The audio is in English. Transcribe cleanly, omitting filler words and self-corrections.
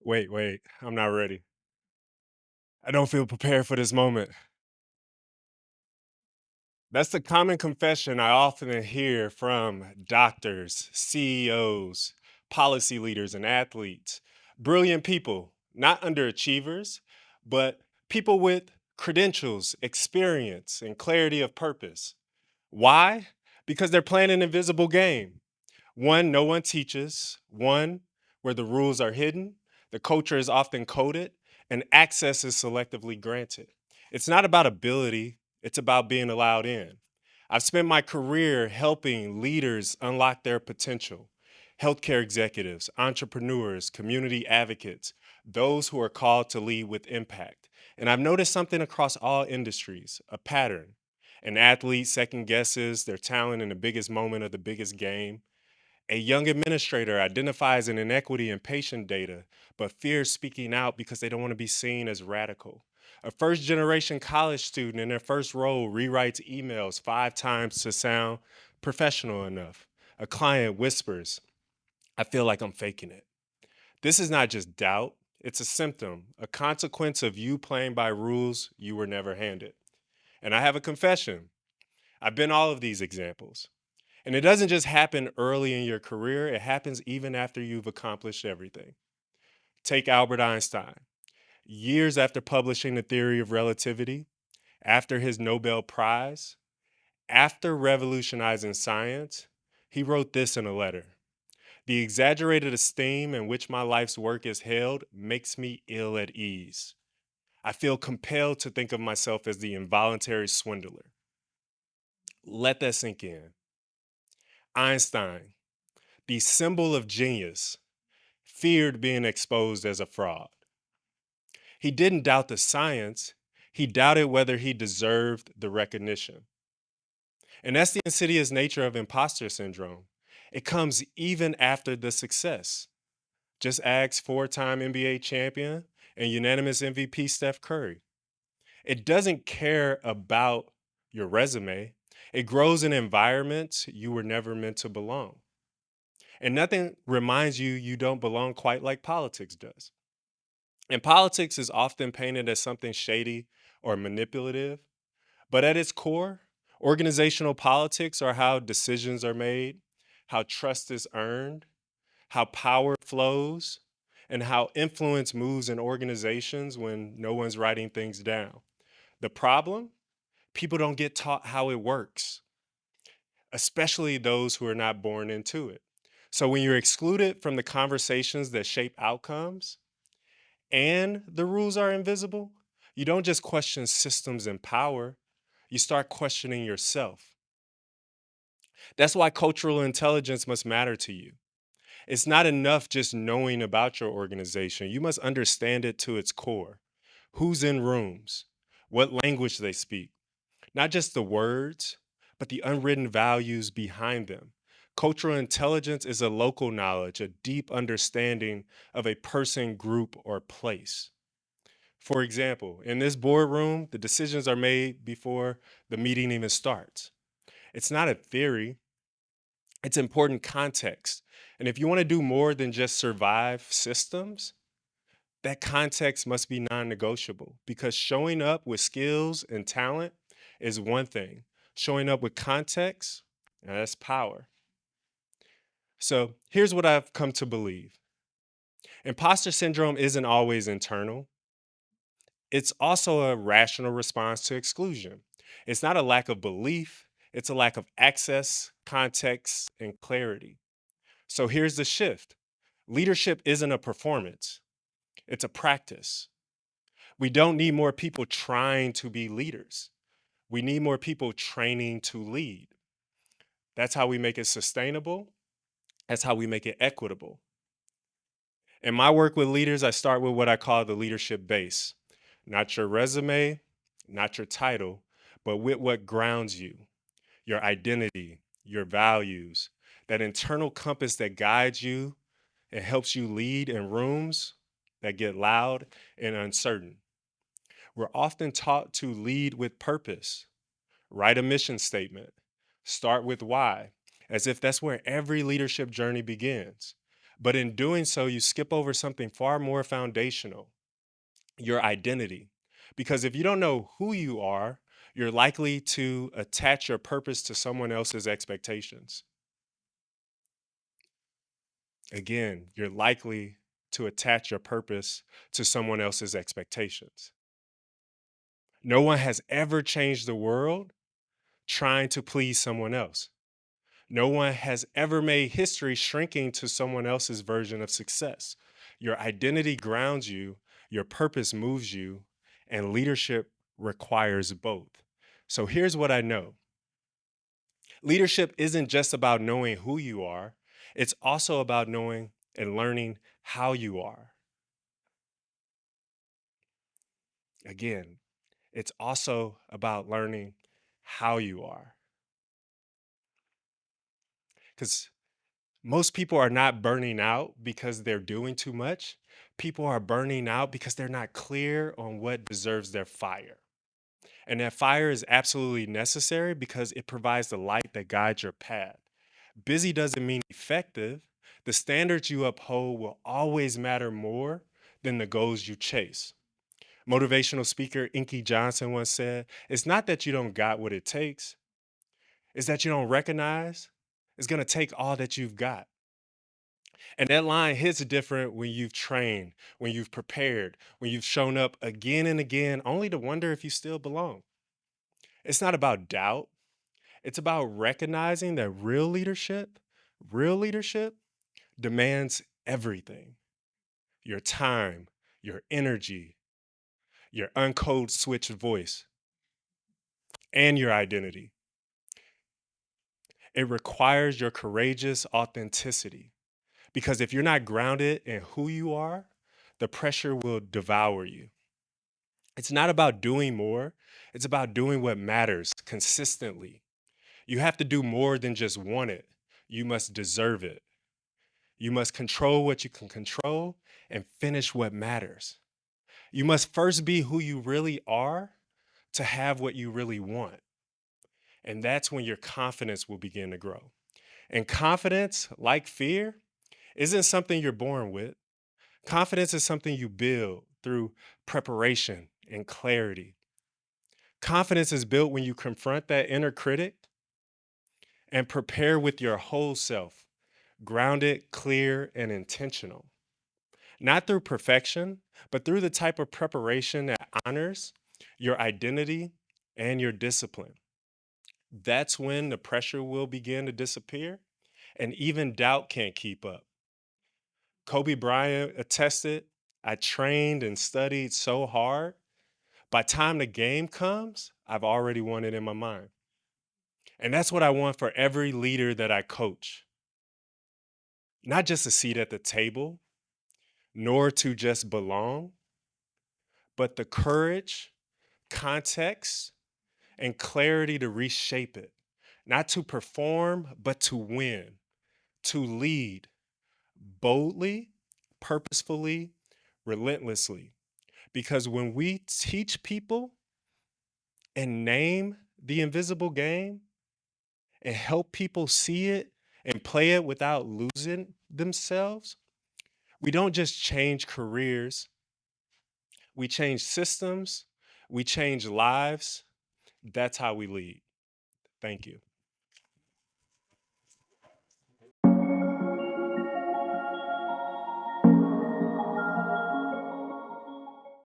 Wait, I'm not ready. I don't feel prepared for this moment. That's the common confession I often hear from doctors, CEOs, policy leaders, and athletes. Brilliant people, not underachievers, but people with credentials, experience, and clarity of purpose. Why? Because they're playing an invisible game. One no one teaches, one where the rules are hidden, the culture is often coded, and access is selectively granted. It's not about ability, it's about being allowed in. I've spent my career helping leaders unlock their potential. Healthcare executives, entrepreneurs, community advocates, those who are called to lead with impact. And I've noticed something across all industries, a pattern. An athlete second guesses their talent in the biggest moment of the biggest game. A young administrator identifies an inequity in patient data, but fears speaking out because they don't want to be seen as radical. A first generation college student in their first role rewrites emails 5 times to sound professional enough. A client whispers, I feel like I'm faking it. This is not just doubt, it's a symptom, a consequence of you playing by rules you were never handed. And I have a confession. I've been all of these examples. And it doesn't just happen early in your career, it happens even after you've accomplished everything. Take Albert Einstein. Years after publishing the theory of relativity, after his Nobel Prize, after revolutionizing science, he wrote this in a letter. The exaggerated esteem in which my life's work is held makes me ill at ease. I feel compelled to think of myself as the involuntary swindler. Let that sink in. Einstein, the symbol of genius, feared being exposed as a fraud. He didn't doubt the science, he doubted whether he deserved the recognition. And that's the insidious nature of imposter syndrome. It comes even after the success. Just ask 4 time NBA champion and unanimous MVP Steph Curry. It doesn't care about your resume, it grows in environments you were never meant to belong. And nothing reminds you you don't belong quite like politics does. And politics is often painted as something shady or manipulative, but at its core, organizational politics are how decisions are made, how trust is earned, how power flows, and how influence moves in organizations when no one's writing things down. The problem? People don't get taught how it works, especially those who are not born into it. So when you're excluded from the conversations that shape outcomes, and the rules are invisible, you don't just question systems and power, you start questioning yourself. That's why cultural intelligence must matter to you. It's not enough just knowing about your organization, you must understand it to its core. Who's in rooms, what language they speak, not just the words, but the unwritten values behind them. Cultural intelligence is a local knowledge, a deep understanding of a person, group, or place. For example, in this boardroom, the decisions are made before the meeting even starts. It's not a theory, it's important context. And if you want to do more than just survive systems, that context must be non negotiable because showing up with skills and talent is one thing, showing up with context, now that's power. So here's what I've come to believe: imposter syndrome isn't always internal. It's also a rational response to exclusion. It's not a lack of belief, it's a lack of access, context, and clarity. So here's the shift: leadership isn't a performance, it's a practice. We don't need more people trying to be leaders, we need more people training to lead. That's how we make it sustainable, that's how we make it equitable. In my work with leaders, I start with what I call the leadership base. Not your resume, not your title, but with what grounds you, your identity, your values, that internal compass that guides you and helps you lead in rooms that get loud and uncertain. We're often taught to lead with purpose, write a mission statement, start with why, as if that's where every leadership journey begins. But in doing so, you skip over something far more foundational, your identity. Because if you don't know who you are, you're likely to attach your purpose to someone else's expectations. Again, you're likely to attach your purpose to someone else's expectations. No one has ever changed the world trying to please someone else. No one has ever made history shrinking to someone else's version of success. Your identity grounds you, your purpose moves you, and leadership requires both. So here's what I know: leadership isn't just about knowing who you are, it's also about knowing and learning how you are. Again, it's also about learning how you are. Because most people are not burning out because they're doing too much. People are burning out because they're not clear on what deserves their fire. And that fire is absolutely necessary because it provides the light that guides your path. Busy doesn't mean effective. The standards you uphold will always matter more than the goals you chase. Motivational speaker Inky Johnson once said, "It's not that you don't got what it takes, it's that you don't recognize it's going to take all that you've got." And that line hits different when you've trained, when you've prepared, when you've shown up again and again, only to wonder if you still belong. It's not about doubt. It's about recognizing that real leadership demands everything: your time, your energy, your uncode switched voice, and your identity. It requires your courageous authenticity. Because if you're not grounded in who you are, the pressure will devour you. It's not about doing more, it's about doing what matters consistently. You have to do more than just want it, you must deserve it. You must control what you can control and finish what matters. You must first be who you really are to have what you really want. And that's when your confidence will begin to grow. And confidence, like fear, isn't something you're born with. Confidence is something you build through preparation and clarity. Confidence is built when you confront that inner critic and prepare with your whole self, grounded, clear, and intentional. Not through perfection, but through the type of preparation that honors your identity and your discipline. That's when the pressure will begin to disappear and even doubt can't keep up. Kobe Bryant attested, "I trained and studied so hard. By the time the game comes, I've already won it in my mind." And that's what I want for every leader that I coach. Not just a seat at the table, nor to just belong, but the courage, context, and clarity to reshape it. Not to perform, but to win, to lead boldly, purposefully, relentlessly. Because when we teach people and name the invisible game and help people see it and play it without losing themselves, we don't just change careers, we change systems, we change lives. That's how we lead. Thank you.